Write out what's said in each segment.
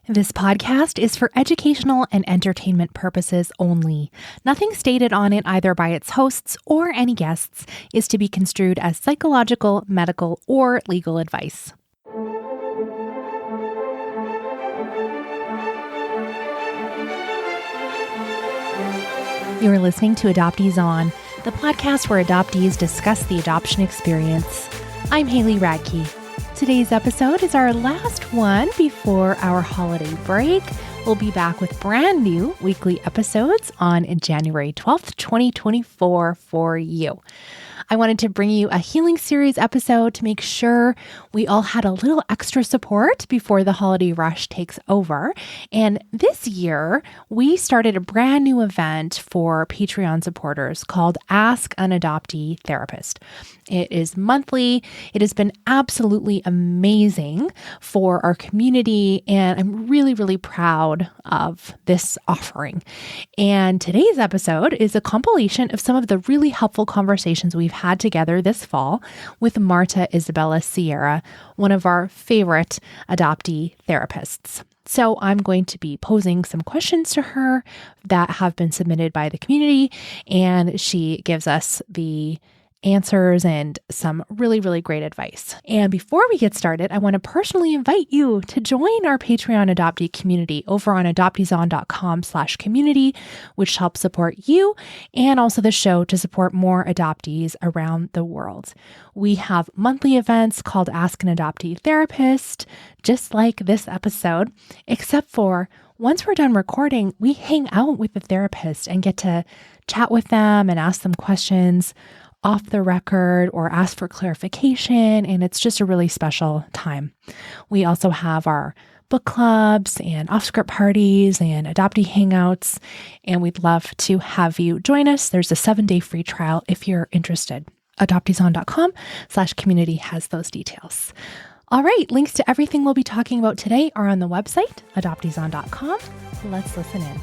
This podcast is for educational and entertainment purposes only. Nothing stated on it, either by its hosts or any guests, is to be construed as psychological, medical, or legal advice. You're listening to Adoptees On, the podcast where adoptees discuss the adoption experience. I'm Haley Radke. Today's episode is our last one before our holiday break. We'll be back with brand new weekly episodes on January 12th, 2024 for you. I wanted to bring you a healing series episode to make sure we all had a little extra support before the holiday rush takes over. And this year, we started a brand new event for Patreon supporters called Ask an Adoptee Therapist. It is monthly. It has been absolutely amazing for our community, and I'm really, really proud of this offering. And today's episode is a compilation of some of the really helpful conversations we've had together this fall with Marta Isabella Sierra, one of our favorite adoptee therapists. So I'm going to be posing some questions to her that have been submitted by the community, and she gives us the answers and some really, really great advice. And before we get started, I want to personally invite you to join our Patreon adoptee community over on adopteeson.com/community, which helps support you and also the show to support more adoptees around the world. We have monthly events called Ask an Adoptee Therapist, just like this episode, except for once we're done recording, we hang out with the therapist and get to chat with them and ask them questions off the record or ask for clarification, and it's just a really special time. We also have our book clubs and off-script parties and adoptee hangouts, and we'd love to have you join us. There's a 7-day free trial if you're interested. Adopteeson.com/community has those details. All right, links to everything we'll be talking about today are on the website, adopteeson.com. Let's listen in.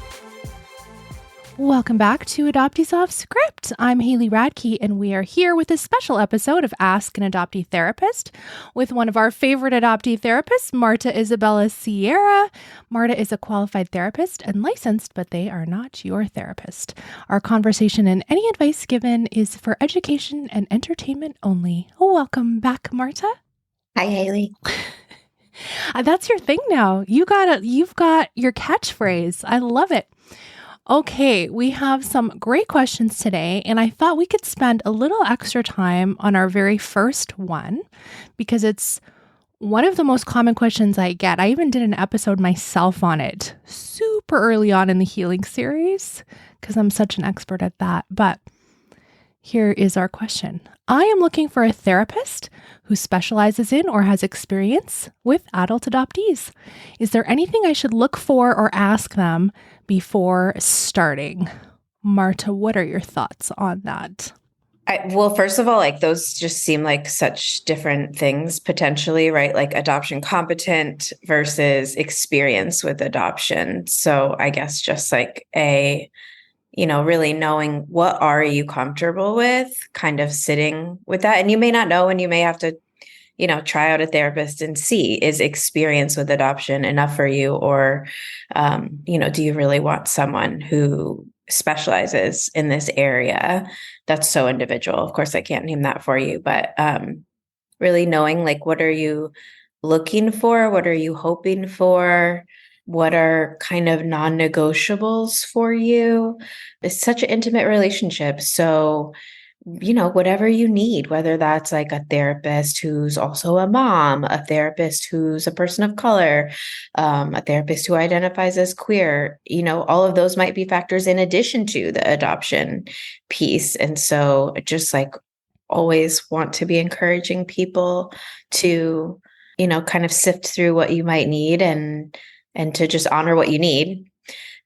Welcome back to Adoptees Off Script. I'm Haley Radke, and we are here with a special episode of Ask an Adoptee Therapist with one of our favorite adoptee therapists, Marta Isabella Sierra. Marta is a qualified therapist and licensed, but they are not your therapist. Our conversation and any advice given is for education and entertainment only. Welcome back, Marta. Hi, Haley. That's your thing now. You've got your catchphrase. I love it. Okay, we have some great questions today, and I thought we could spend a little extra time on our very first one because it's one of the most common questions I get. I even did an episode myself on it super early on in the healing series because I'm such an expert at that. But here is our question. I am looking for a therapist who specializes in or has experience with adult adoptees. Is there anything I should look for or ask them before starting? Marta, what are your thoughts on that? Well, first of all, those just seem like such different things potentially, right? Like adoption competent versus experience with adoption. So I guess just really knowing what are you comfortable with, kind of sitting with that. And you may not know, and you may have to, try out a therapist and see, is experience with adoption enough for you? Or, do you really want someone who specializes in this area? That's so individual. Of course, I can't name that for you, but really knowing what are you looking for? What are you hoping for? What are kind of non-negotiables for you? It's such an intimate relationship. So, whatever you need, whether that's like a therapist who's also a mom, a therapist who's a person of color, a therapist who identifies as queer, all of those might be factors in addition to the adoption piece. And so just always want to be encouraging people to, kind of sift through what you might need and to just honor what you need.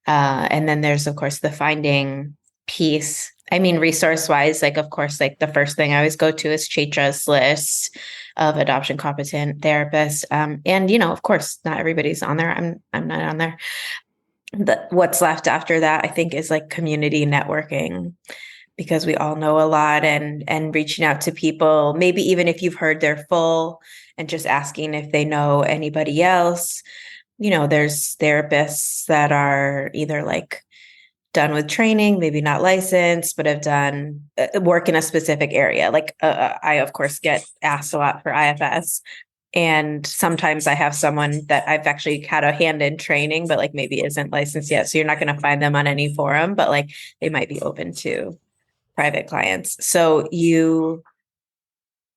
And then there's, of course, the finding piece. I mean, resource-wise, of course, the first thing I always go to is Chaitra's list of adoption competent therapists. And, of course, not everybody's on there. I'm not on there. What's left after that, I think, is community networking, because we all know a lot, and reaching out to people, maybe even if you've heard their full, and just asking if they know anybody else. there's therapists that are either like done with training, maybe not licensed, but have done work in a specific area. Like I, of course, get asked a lot for IFS. And sometimes I have someone that I've actually had a hand in training, but like maybe isn't licensed yet. So you're not going to find them on any forum, but like they might be open to private clients. So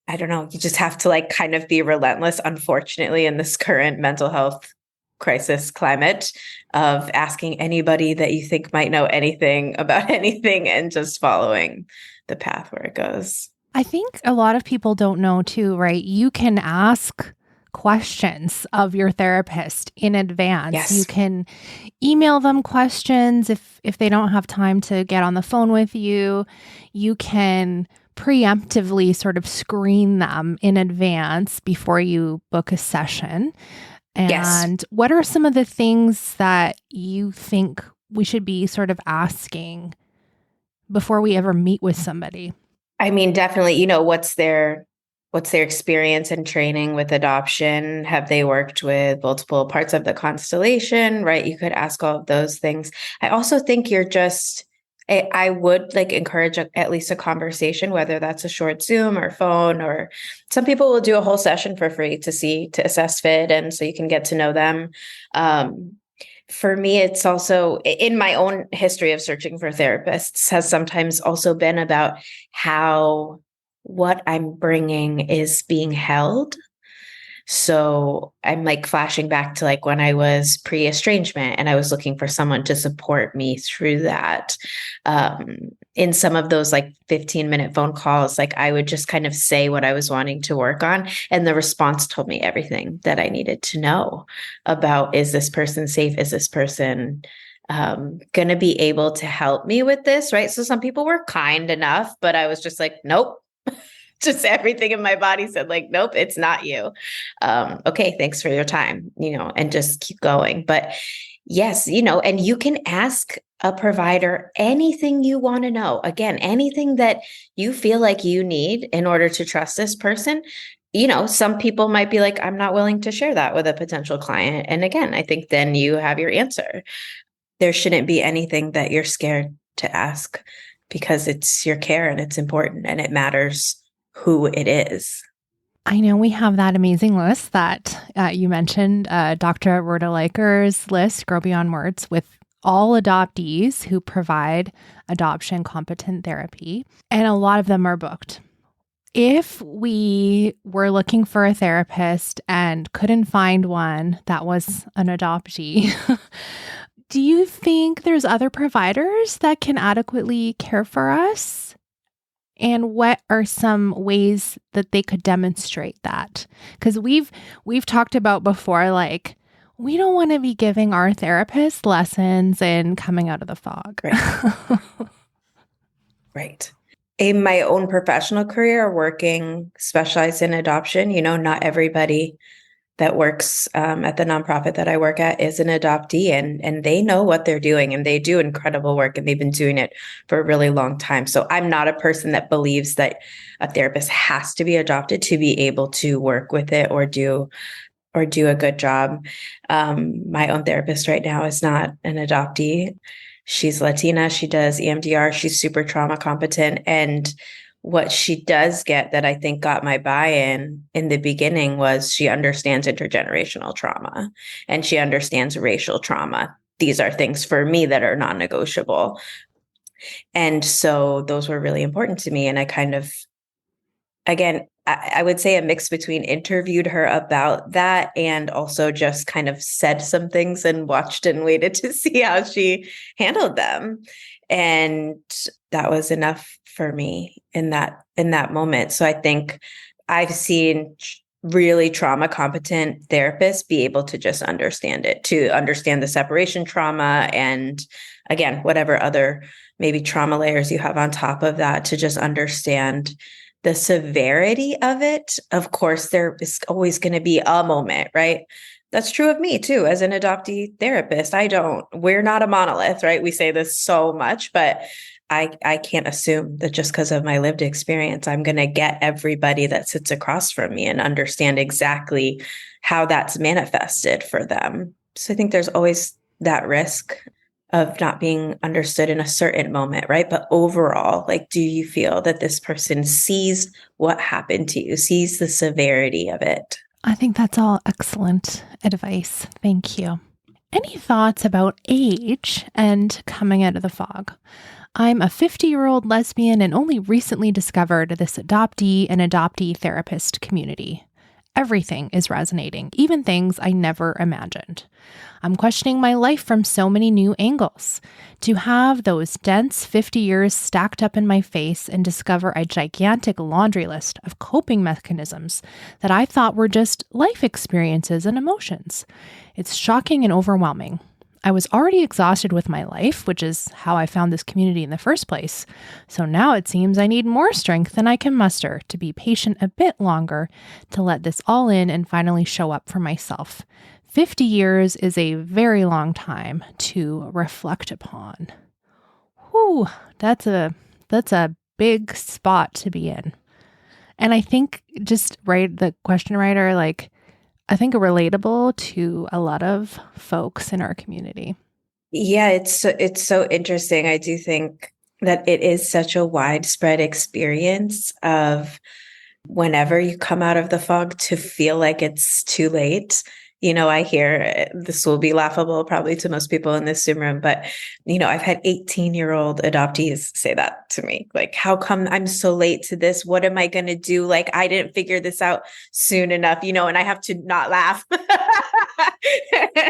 I don't know, you just have to like kind of be relentless, unfortunately, in this current mental health crisis climate of asking anybody that you think might know anything about anything and just following the path where it goes. I think a lot of people don't know too, right? You can ask questions of your therapist in advance. Yes. You can email them questions if they don't have time to get on the phone with you. You can preemptively sort of screen them in advance before you book a session. And Yes. what are some of the things that you think we should be sort of asking before we ever meet with somebody? I mean, definitely, what's their experience and training with adoption? Have they worked with multiple parts of the constellation, right? You could ask all of those things. I also think I would like encourage at least a conversation, whether that's a short Zoom or phone, or some people will do a whole session for free to assess fit. And so you can get to know them. For me, it's also in my own history of searching for therapists has sometimes also been about how what I'm bringing is being held. So I'm like flashing back to like when I was pre-estrangement and I was looking for someone to support me through that. In some of those like 15-minute phone calls, like I would just kind of say what I was wanting to work on. And the response told me everything that I needed to know about, is this person safe? Is this person going to be able to help me with this? Right. So some people were kind enough, but I was just like, nope. Just everything in my body said like, nope, it's not you. Okay, thanks for your time, and just keep going. But yes, and you can ask a provider anything you want to know. Again, anything that you feel like you need in order to trust this person. Some people might be like, I'm not willing to share that with a potential client. And again, I think then you have your answer. There shouldn't be anything that you're scared to ask, because it's your care and it's important and it matters who it is. I know we have that amazing list that you mentioned, Dr. Rhoda Leiker's list, Grow Beyond Words, with all adoptees who provide adoption competent therapy. And a lot of them are booked. If we were looking for a therapist and couldn't find one that was an adoptee, do you think there's other providers that can adequately care for us? And what are some ways that they could demonstrate that? Because we've talked about before, like, we don't want to be giving our therapist lessons in coming out of the fog. Right. Right. In my own professional career, working specialized in adoption, not everybody that works at the nonprofit that I work at is an adoptee, and they know what they're doing and they do incredible work, and they've been doing it for a really long time. So I'm not a person that believes that a therapist has to be adopted to be able to work with it or do a good job. My own therapist right now is not an adoptee. She's Latina. She does EMDR. She's super trauma competent. And what she does get that I think got my buy-in in the beginning was she understands intergenerational trauma and she understands racial trauma. These are things for me that are non-negotiable. And so those were really important to me. And I kind of, again, I would say a mix between interviewed her about that and also just kind of said some things and watched and waited to see how she handled them. And that was enough for me in that moment. So I think I've seen really trauma competent therapists be able to just understand it, to understand the separation trauma and, again, whatever other maybe trauma layers you have on top of that, to just understand the severity of it. Of course, there is always going to be a moment, right? That's true of me too, as an adoptee therapist. We're not a monolith, right? We say this so much, but I can't assume that just because of my lived experience, I'm going to get everybody that sits across from me and understand exactly how that's manifested for them. So I think there's always that risk of not being understood in a certain moment, right? But overall, like, do you feel that this person sees what happened to you, sees the severity of it? I think that's all excellent advice. Thank you. Any thoughts about age and coming out of the fog? I'm a 50-year-old lesbian and only recently discovered this adoptee and adoptee therapist community. Everything is resonating, even things I never imagined. I'm questioning my life from so many new angles. To have those dense 50 years stacked up in my face and discover a gigantic laundry list of coping mechanisms that I thought were just life experiences and emotions. It's shocking and overwhelming. I was already exhausted with my life, which is how I found this community in the first place. So now it seems I need more strength than I can muster to be patient a bit longer, to let this all in and finally show up for myself. 50 years is a very long time to reflect upon. Whew, that's a big spot to be in. And I think just the question writer, I think relatable to a lot of folks in our community. Yeah, it's so interesting. I do think that it is such a widespread experience of whenever you come out of the fog to feel like it's too late. I hear this will be laughable probably to most people in this Zoom room, but, I've had 18-year-old adoptees say that to me. Like, how come I'm so late to this? What am I going to do? Like, I didn't figure this out soon enough, and I have to not laugh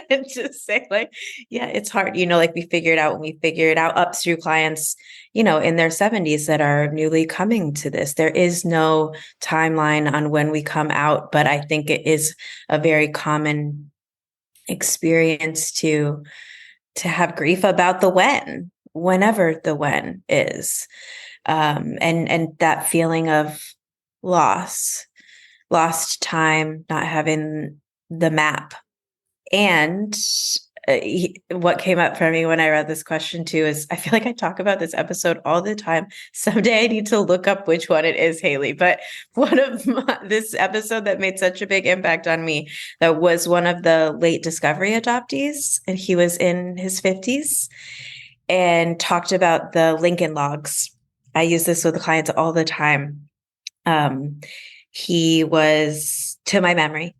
and just say like, yeah, it's hard. Like we figure it out when we figure it out up through clients, in their 70s that are newly coming to this. There is no timeline on when we come out, but I think it is a very common experience to have grief about the whenever the when is, and that feeling of lost time, not having the map. And what came up for me when I read this question too is I feel like I talk about this episode all the time. Someday I need to look up which one it is, Haley. But one of this episode that made such a big impact on me, that was one of the late discovery adoptees, and he was in his 50s and talked about the Lincoln logs. I use this with clients all the time. He was, to my memory,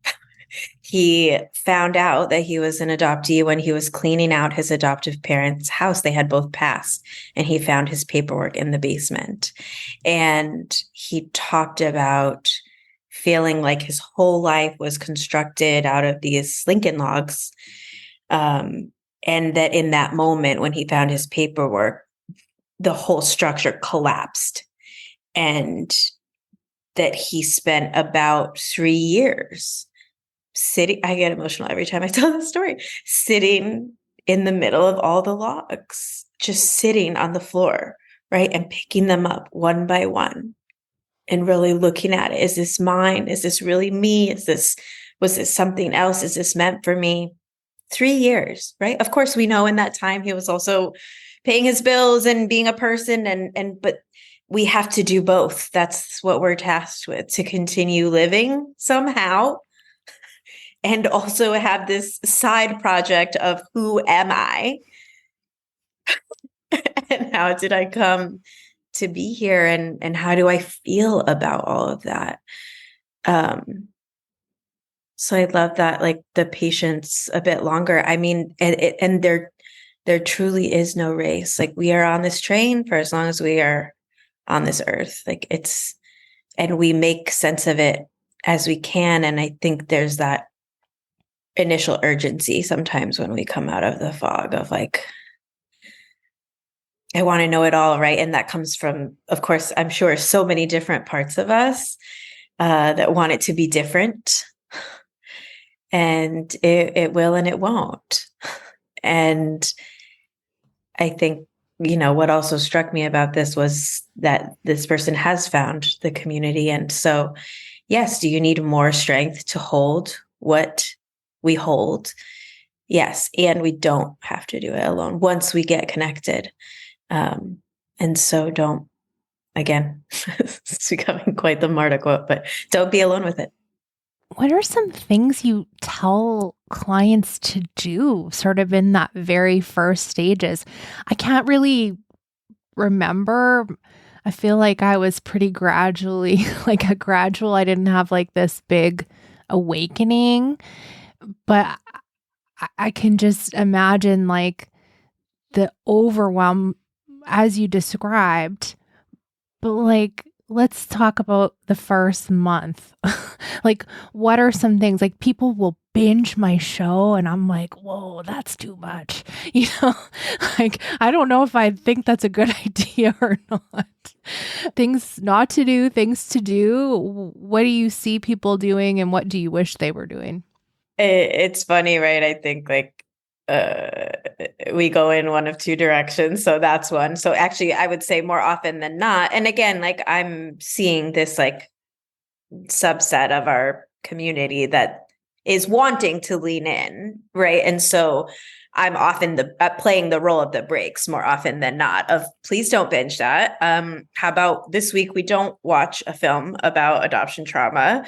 he found out that he was an adoptee when he was cleaning out his adoptive parents' house. They had both passed, and he found his paperwork in the basement. And he talked about feeling like his whole life was constructed out of these Lincoln logs. And that in that moment, when he found his paperwork, the whole structure collapsed. And that he spent about 3 years sitting, I get emotional every time I tell this story, sitting in the middle of all the logs, just sitting on the floor, right? And picking them up one by one and really looking at it. Is this mine? Is this really me? Was this something else? Is this meant for me? 3 years, right? Of course, we know in that time he was also paying his bills and being a person, but we have to do both. That's what we're tasked with, to continue living somehow, and also have this side project of who am I and how did I come to be here, and how do I feel about all of that? So I love that, like the patience a bit longer. I mean, and there truly is no race. Like, we are on this train for as long as we are on this earth. Like, and we make sense of it as we can. And I think there's that initial urgency sometimes when we come out of the fog of like, I want to know it all, right? And that comes from, of course, I'm sure so many different parts of us that want it to be different. And it will and it won't. And I think, what also struck me about this was that this person has found the community. And so, yes, do you need more strength to hold what we hold? Yes. And we don't have to do it alone once we get connected. And so again, it's becoming quite the Marta quote, but don't be alone with it. what are some things you tell clients to do sort of in that very first stages? I can't really remember. I feel like I was pretty gradually, I didn't have like this big awakening, but I can just imagine like the overwhelm as you described. But like, let's talk about the first month. Like, what are some things like people will binge my show and I'm like, whoa, that's too much. Like, I don't know if I think that's a good idea or not. Things not to do, things to do. What do you see people doing and what do you wish they were doing? It's funny, right? I think like uh, we go in one of two directions. So that's one. So actually, I would say more often than not. And again, like I'm seeing this like subset of our community that is wanting to lean in, right? And so I'm often playing the role of the breaks more often than not of please don't binge that. How about this week we don't watch a film about adoption trauma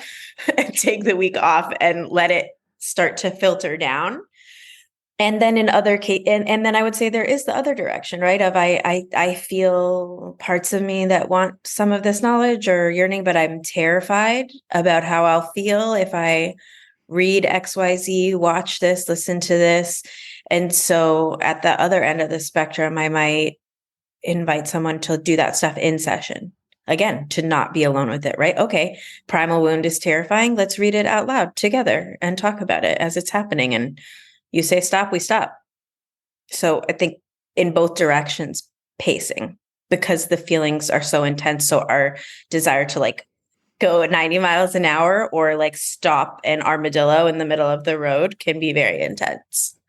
and take the week off and let it start to filter down. And then in other case, and then I would say there is the other direction, right? Of I feel parts of me that want some of this knowledge or yearning, but I'm terrified about how I'll feel if I read XYZ, watch this, listen to this. And so at the other end of the spectrum, I might invite someone to do that stuff in session. Again, to not be alone with it, right? Okay, primal wound is terrifying. Let's read it out loud together and talk about it as it's happening. And you say stop, we stop. So I think in both directions, pacing, because the feelings are so intense. So our desire to like go 90 miles an hour or like stop an armadillo in the middle of the road can be very intense.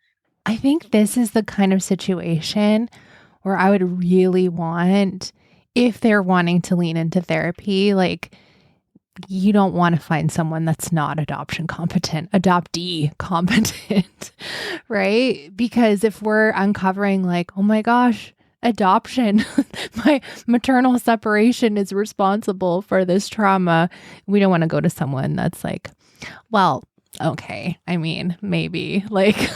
I think this is the kind of situation where I would really want, if they're wanting to lean into therapy, like you don't want to find someone that's not adoption competent, adoptee competent, right? Because if we're uncovering like, oh my gosh, adoption, my maternal separation is responsible for this trauma, we don't want to go to someone that's like, well, okay, I mean, maybe like,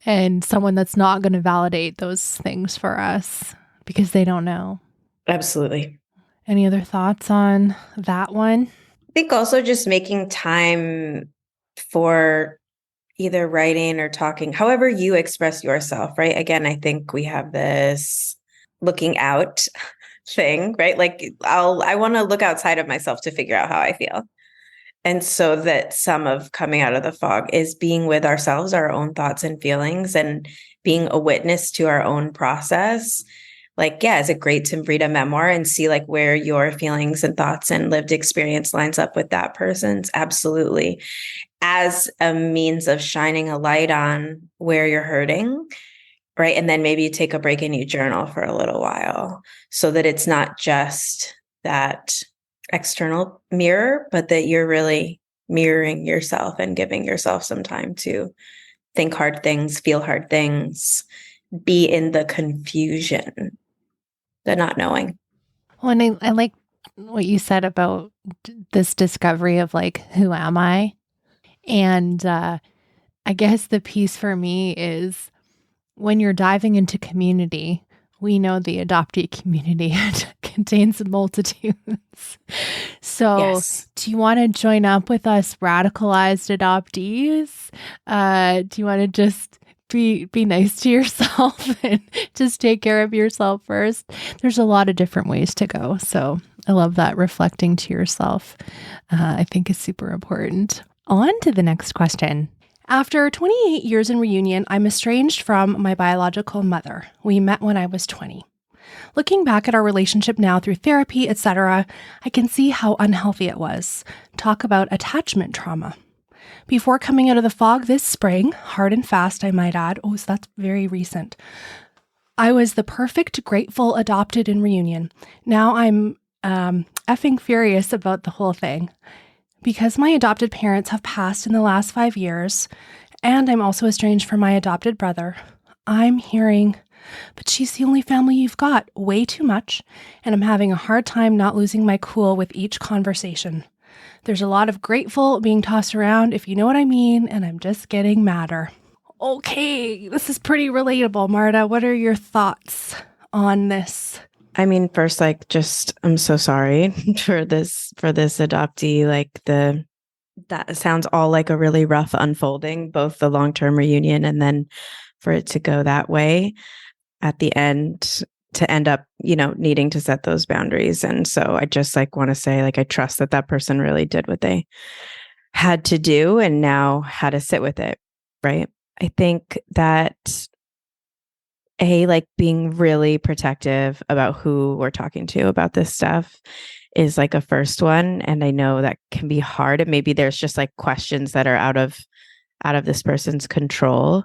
and someone that's not going to validate those things for us because they don't know. Absolutely. Any other thoughts on that one? I think also just making time for either writing or talking, however you express yourself, right? Again, I think we have this looking out thing, right? Like I want to look outside of myself to figure out how I feel. And so that some of coming out of the fog is being with ourselves, our own thoughts and feelings, and being a witness to our own process. Like, yeah, is it great to read a memoir and see like where your feelings and thoughts and lived experience lines up with that person's? Absolutely. As a means of shining a light on where you're hurting, right? And then maybe you take a break and you journal for a little while so that it's not just that external mirror, but that you're really mirroring yourself and giving yourself some time to think hard things, feel hard things, be in the confusion, the not knowing. Well, and I like what you said about this discovery of like, who am I? And I guess the piece for me is when you're diving into community, we know the adoptee community contains multitudes. So yes. Do you want to join up with us radicalized adoptees? Do you want to just be nice to yourself and just take care of yourself first? There's a lot of different ways to go. So I love that reflecting to yourself, I think is super important. On to the next question. After 28 years in reunion, I'm estranged from my biological mother. We met when I was 20. Looking back at our relationship now through therapy, etc., I can see how unhealthy it was. Talk about attachment trauma. Before coming out of the fog this spring, hard and fast, I might add, so that's very recent, I was the perfect, grateful adopted in reunion. Now I'm effing furious about the whole thing. Because my adopted parents have passed in the last 5 years, and I'm also estranged from my adopted brother, I'm hearing, but she's the only family you've got, way too much, and I'm having a hard time not losing my cool with each conversation. There's a lot of grateful being tossed around, if you know what I mean, and I'm just getting madder. Okay, this is pretty relatable. Marta, what are your thoughts on this? I mean, first, like, just, I'm so sorry for this adoptee. Like, that sounds all like a really rough unfolding, both the long-term reunion and then for it to go that way at the end, to end up, needing to set those boundaries. And so I just like want to say, like, I trust that person really did what they had to do and now how to sit with it. Right. I think that like being really protective about who we're talking to about this stuff is like a first one. And I know that can be hard. And maybe there's just like questions that are out of this person's control.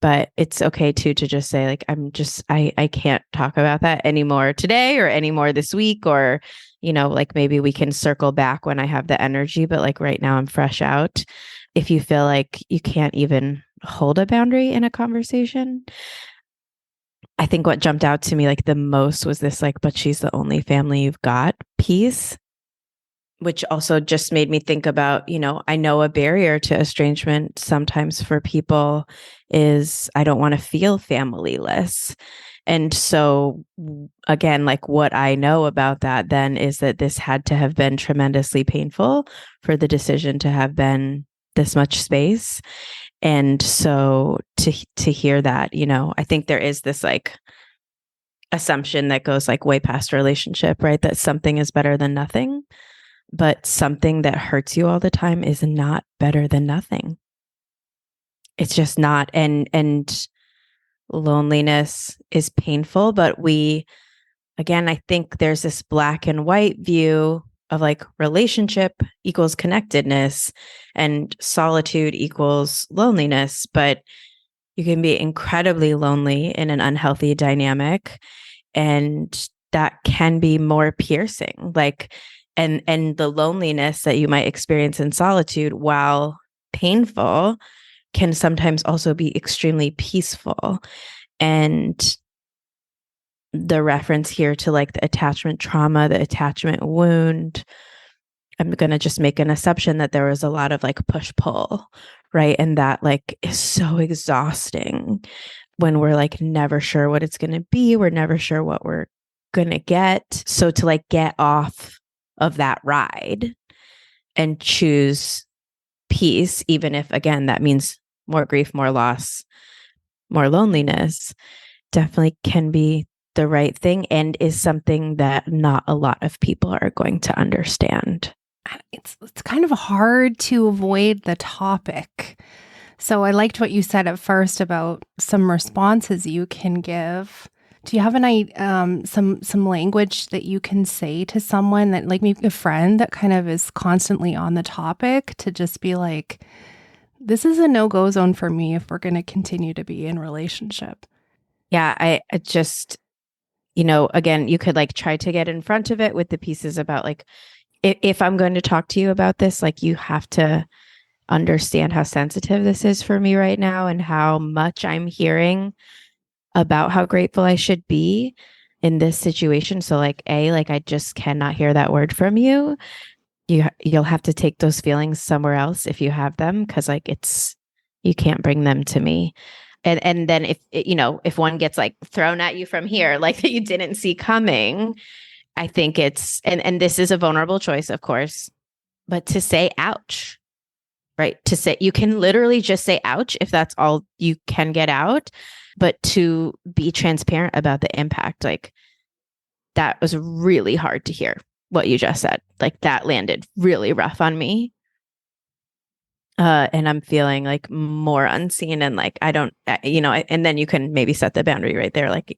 But it's okay too to just say, like, I can't talk about that anymore today or anymore this week, or, like maybe we can circle back when I have the energy. But like right now I'm fresh out. If you feel like you can't even hold a boundary in a conversation, I think what jumped out to me like the most was this, like, but she's the only family you've got piece, which also just made me think about, I know a barrier to estrangement sometimes for people is I don't want to feel familyless. And so again, like what I know about that then is that this had to have been tremendously painful for the decision to have been this much space. And so to hear that, I think there is this like assumption that goes like way past relationship, right? That something is better than nothing. But something that hurts you all the time is not better than nothing. It's just not. And loneliness is painful, but again, I think there's this black and white view of like relationship equals connectedness and solitude equals loneliness, but you can be incredibly lonely in an unhealthy dynamic, and that can be more piercing. Like, and the loneliness that you might experience in solitude, while painful, can sometimes also be extremely peaceful. And the reference here to like the attachment trauma, the attachment wound, I'm going to just make an assumption that there was a lot of like push-pull, right? And that like is so exhausting when we're like never sure what it's going to be. We're never sure what we're going to get. So to like get off of that ride and choose peace, even if, again, that means more grief, more loss, more loneliness, definitely can be the right thing and is something that not a lot of people are going to understand. It's kind of hard to avoid the topic. So I liked what you said at first about some responses you can give. Do you have some language that you can say to someone that, like maybe a friend that kind of is constantly on the topic, to just be like, this is a no-go zone for me if we're going to continue to be in relationship? Yeah, I just, again, you could like try to get in front of it with the pieces about like, if I'm going to talk to you about this, like you have to understand how sensitive this is for me right now and how much I'm hearing about how grateful I should be in this situation. So like, like I just cannot hear that word from you. You'll have to take those feelings somewhere else if you have them, because like you can't bring them to me. And then if one gets like thrown at you from here, like that you didn't see coming, I think it's, and this is a vulnerable choice, of course, but to say ouch, right? To say, you can literally just say ouch if that's all you can get out, but to be transparent about the impact, like that was really hard to hear what you just said. Like that landed really rough on me. And I'm feeling like more unseen and like, I don't, and then you can maybe set the boundary right there. Like,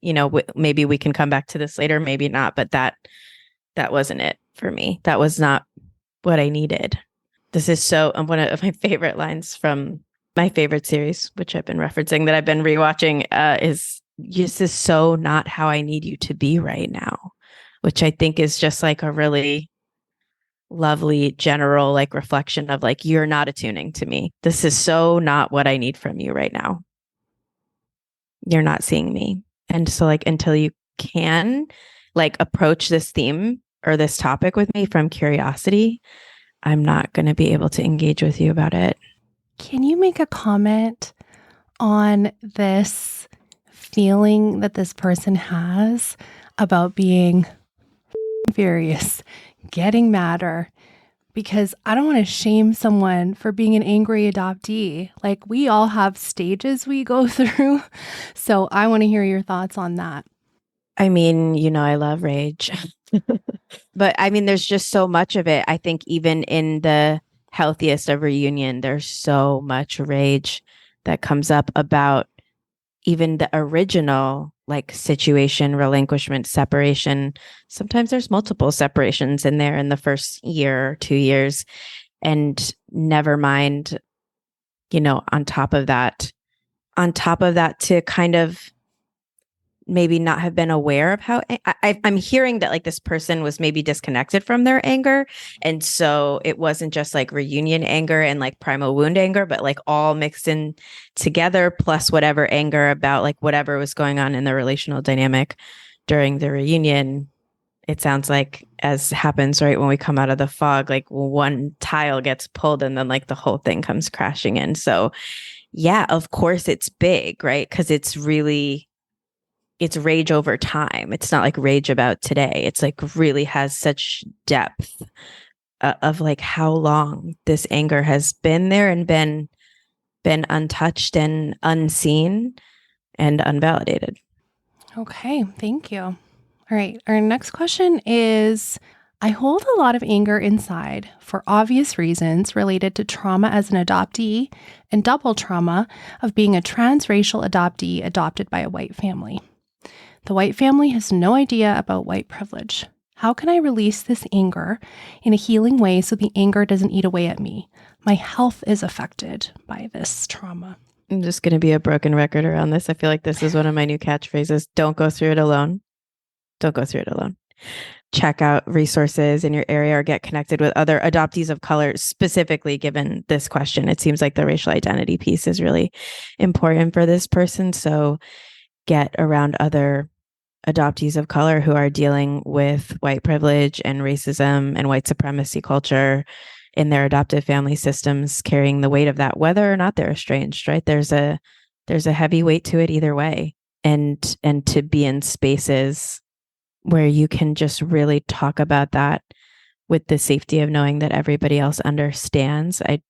maybe we can come back to this later, maybe not, but that wasn't it for me. That was not what I needed. This is one of my favorite lines from my favorite series, which I've been referencing, that I've been rewatching, is this is so not how I need you to be right now, which I think is just like a really lovely general like reflection of like, you're not attuning to me. This is so not what I need from you right now. You're not seeing me. And so like, until you can like approach this theme or this topic with me from curiosity, I'm not going to be able to engage with you about it. Can you make a comment on this feeling that this person has about being furious, getting madder? Because I don't want to shame someone for being an angry adoptee. Like, we all have stages we go through. So I want to hear your thoughts on that. I mean, I love rage, but I mean, there's just so much of it. I think even in the healthiest of reunion, there's so much rage that comes up about even the original like situation, relinquishment, separation. Sometimes there's multiple separations in there in the first year or 2 years. And never mind, on top of that, to kind of maybe not have been aware of how I'm hearing that like this person was maybe disconnected from their anger. And so it wasn't just like reunion anger and like primal wound anger, but like all mixed in together, plus whatever anger about like whatever was going on in the relational dynamic during the reunion. It sounds like, as happens right when we come out of the fog, like one tile gets pulled and then like the whole thing comes crashing in. So yeah, of course it's big, right? Because it's rage over time. It's not like rage about today. It's like really has such depth of like how long this anger has been there and been untouched and unseen and unvalidated. Okay, thank you. All right, our next question is, I hold a lot of anger inside for obvious reasons related to trauma as an adoptee and double trauma of being a transracial adoptee adopted by a white family. The white family has no idea about white privilege. How can I release this anger in a healing way so the anger doesn't eat away at me? My health is affected by this trauma. I'm just going to be a broken record around this. I feel like this is one of my new catchphrases. Don't go through it alone. Don't go through it alone. Check out resources in your area or get connected with other adoptees of color, specifically given this question. It seems like the racial identity piece is really important for this person. So get around other adoptees of color who are dealing with white privilege and racism and white supremacy culture in their adoptive family systems, carrying the weight of that, whether or not they're estranged, right? There's a heavy weight to it either way. And to be in spaces where you can just really talk about that with the safety of knowing that everybody else understands. I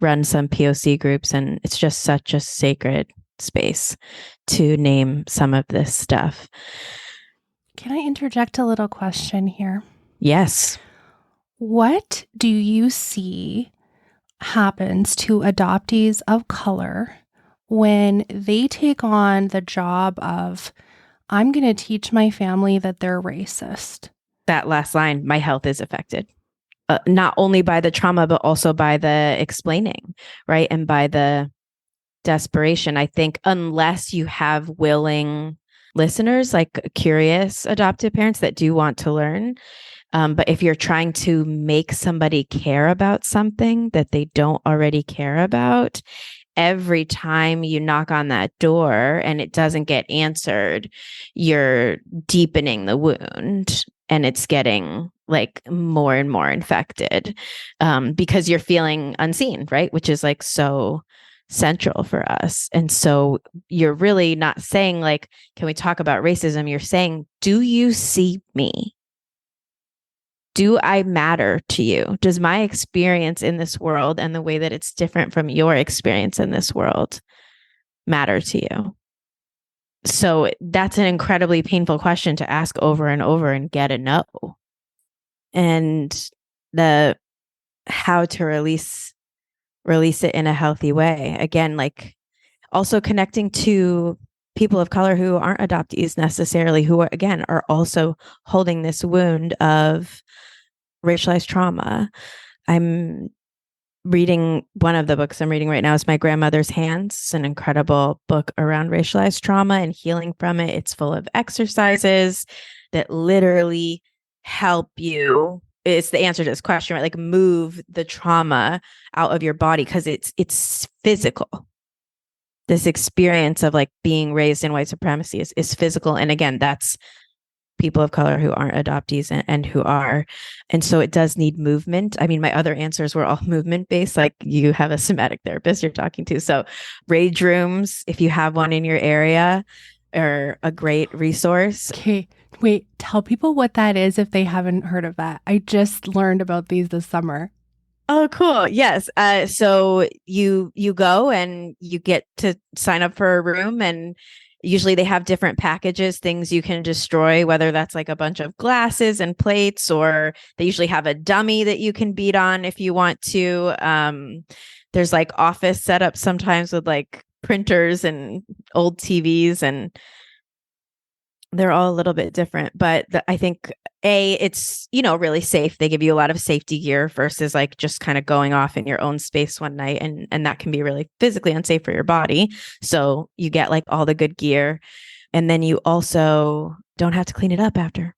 run some POC groups and it's just such a sacred space to name some of this stuff. Can I interject a little question here? Yes. What do you see happens to adoptees of color when they take on the job of, I'm going to teach my family that they're racist? That last line, my health is affected. Not only by the trauma, but also by the explaining, right? And by the desperation. I think unless you have willing listeners, like curious adoptive parents that do want to learn, but if you're trying to make somebody care about something that they don't already care about, every time you knock on that door and it doesn't get answered, you're deepening the wound and it's getting like more and more infected, because you're feeling unseen, right? Which is like so central for us. And so you're really not saying like, can we talk about racism? You're saying, do you see me? Do I matter to you? Does my experience in this world and the way that it's different from your experience in this world matter to you? So that's an incredibly painful question to ask over and over and get a no. And the how to release it in a healthy way. Again, like also connecting to people of color who aren't adoptees necessarily, who are, again, are also holding this wound of racialized trauma. I'm reading, one of the books I'm reading right now is My Grandmother's Hands. It's an incredible book around racialized trauma and healing from it. It's full of exercises that literally help you. It's the answer to this question, right? Like move the trauma out of your body because it's physical. This experience of like being raised in white supremacy is physical. And again, that's people of color who aren't adoptees and who are. And so it does need movement. I mean, my other answers were all movement based, like you have a somatic therapist you're talking to. So rage rooms, if you have one in your area, are a great resource. Okay, wait, tell people what that is if they haven't heard of that. I just learned about these this summer. Oh, cool. Yes. So you go and you get to sign up for a room, and usually they have different packages, things you can destroy, whether that's like a bunch of glasses and plates, or they usually have a dummy that you can beat on if you want to. There's like office setups sometimes with like printers and old TVs, and they're all a little bit different, but I think it's, really safe. They give you a lot of safety gear versus like just kind of going off in your own space one night. And that can be really physically unsafe for your body. So you get like all the good gear, and then you also don't have to clean it up after,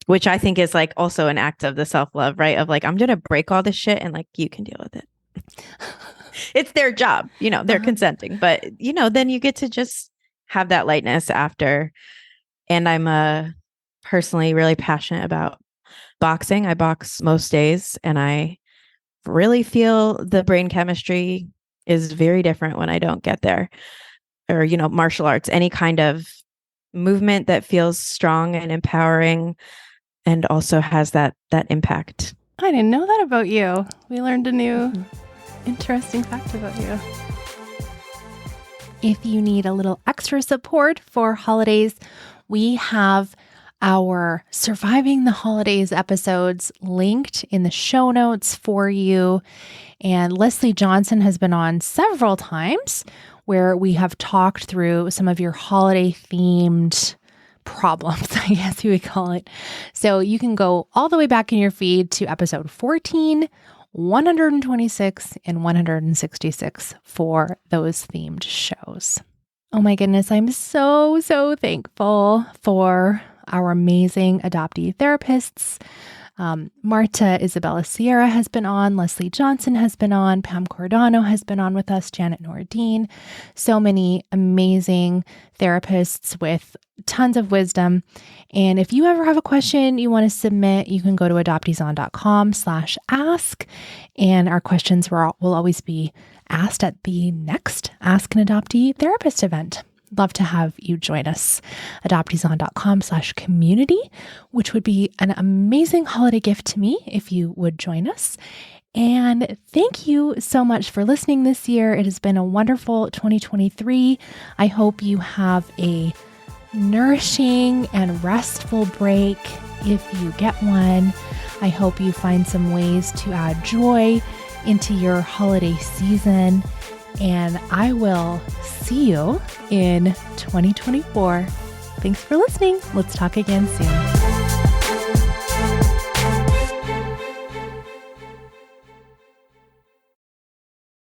which I think is like also an act of the self-love, right? Of like, I'm going to break all this shit and like, you can deal with it. It's their job, they're consenting, but then you get to just have that lightness after. And I'm personally really passionate about boxing. I box most days, and I really feel the brain chemistry is very different when I don't get there. Or, martial arts, any kind of movement that feels strong and empowering and also has that impact. I didn't know that about you. We learned a new interesting fact about you. If you need a little extra support for holidays, we have our Surviving the Holidays episodes linked in the show notes for you. And Leslie Johnson has been on several times where we have talked through some of your holiday themed problems, I guess you would call it. So you can go all the way back in your feed to episode 14, 126, and 166 for those themed shows. Oh my goodness, I'm so thankful for our amazing adoptee therapists. Marta Isabella Sierra has been on, Leslie Johnson has been on, Pam Cordano has been on with us, Janet Nordine. So many amazing therapists with tons of wisdom. And if you ever have a question you want to submit, you can go to adopteeson.com/ask. And our questions will always be asked at the next Ask an Adoptee Therapist event. Love to have you join us. Adopteeson.com/community, which would be an amazing holiday gift to me if you would join us. And thank you so much for listening this year. It has been a wonderful 2023. I hope you have a nourishing and restful break if you get one. I hope you find some ways to add joy into your holiday season. And I will see you in 2024. Thanks for listening. Let's talk again soon.